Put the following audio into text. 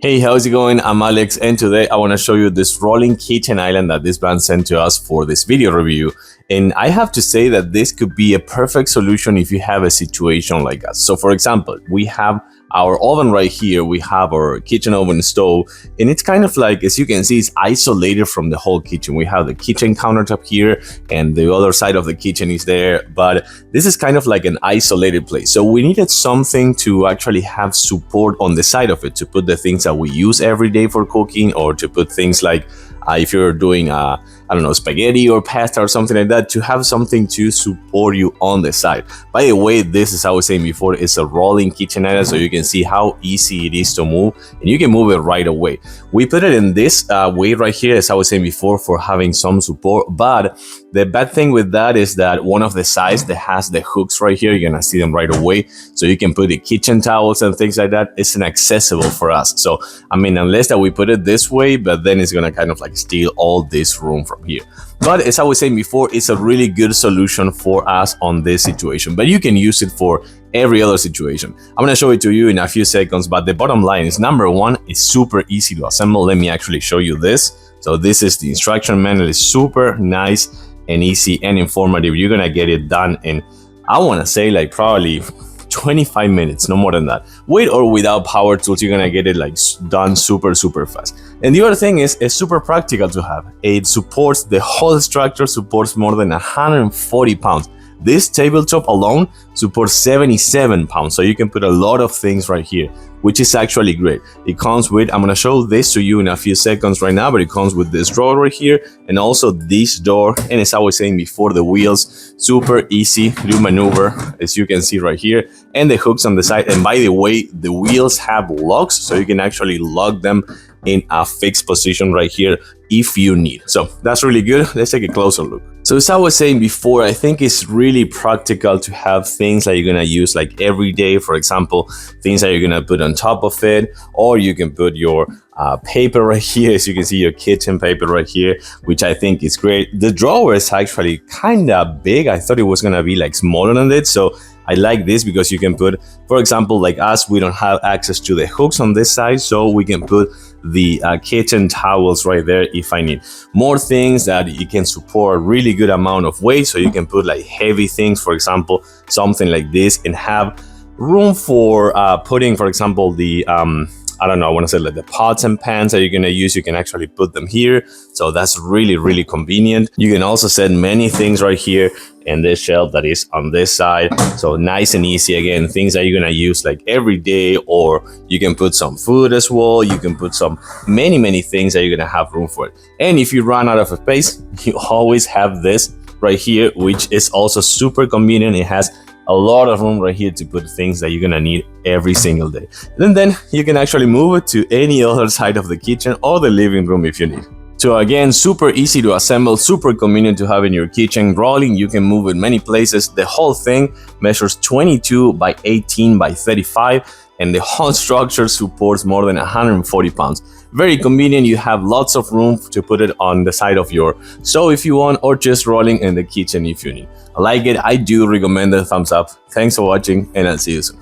Hey, how's it going? I'm Alex, and today I want to show you this rolling kitchen island that this brand sent to us for this video review. And I have to say that this could be a perfect solution if you have a situation like us. So for example, we have our oven right here, we have our kitchen oven stove, and it's kind of like, as you can see, it's isolated from the whole kitchen. We have the kitchen countertop here, and the other side of the kitchen is there, but this is kind of like an isolated place. So we needed something to actually have support on the side of it, to put the things that we use every day for cooking, or to put things like if you're doing I don't know, spaghetti or pasta or something like that, to have something to support you on the side. By the way, this, as I was saying before, is a rolling kitchen island, so you can see how easy it is to move, and you can move it right away. We put it in this way right here, as I was saying before, for having some support. But the bad thing with that is that one of the sides that has the hooks right here, you're gonna see them right away, so you can put the kitchen towels and things like that. It's inaccessible for us. So I mean, unless that we put it this way, but then it's gonna kind of like steal all this room from here. But as I was saying before, it's a really good solution for us on this situation, but you can use it for every other situation. I'm gonna show it to you in a few seconds, but the bottom line is, number one, it's super easy to assemble. Let me actually show you this. So this is the instruction manual. It's super nice and easy and informative. You're gonna get it done in, I want to say, like probably 25 minutes, no more than that. With or without power tools, you're gonna get it like done super fast. And the other thing is, it's super practical to have. It supports, the whole structure supports more than 140 pounds. This tabletop alone supports 77 pounds, so you can put a lot of things right here, which is actually great. It comes with, I'm gonna show this to you in a few seconds right now, but it comes with this drawer right here, and also this door, and as I was saying before, the wheels, super easy to maneuver, as you can see right here, and the hooks on the side. And by the way, the wheels have locks, so you can actually lock them in a fixed position right here if you need. So that's really good. Let's take a closer look. So as I was saying before, I think it's really practical to have things that you're gonna use like every day. For example, things that you're gonna put on top of it, or you can put your paper right here. As you can see, your kitchen paper right here, which I think is great. The drawer is actually kind of big. I thought it was gonna be like smaller than it, so I like this because you can put, for example, like us, we don't have access to the hooks on this side, so we can put the kitchen towels right there if I need. More things that you can support a really good amount of weight, so you can put like heavy things, for example, something like this, and have room for putting, for example, the I don't know, I want to say like the pots and pans that you're going to use, you can actually put them here. So that's really convenient. You can also set many things right here in this shelf that is on this side. So nice and easy. Again, things that you're going to use like every day, or you can put some food as well. You can put some many things that you're going to have room for it. And if you run out of space, you always have this right here, which is also super convenient. It has a lot of room right here to put things that you're gonna need every single day. And then you can actually move it to any other side of the kitchen or the living room if you need. So again, super easy to assemble, super convenient to have in your kitchen. Rolling, you can move it many places. The whole thing measures 22 by 18 by 35, and the whole structure supports more than 140 pounds. Very convenient. You have lots of room to put it on the side of your stove if you want, or just rolling in the kitchen if you need. I like it. I do recommend it. Thumbs up. Thanks for watching, and I'll see you soon.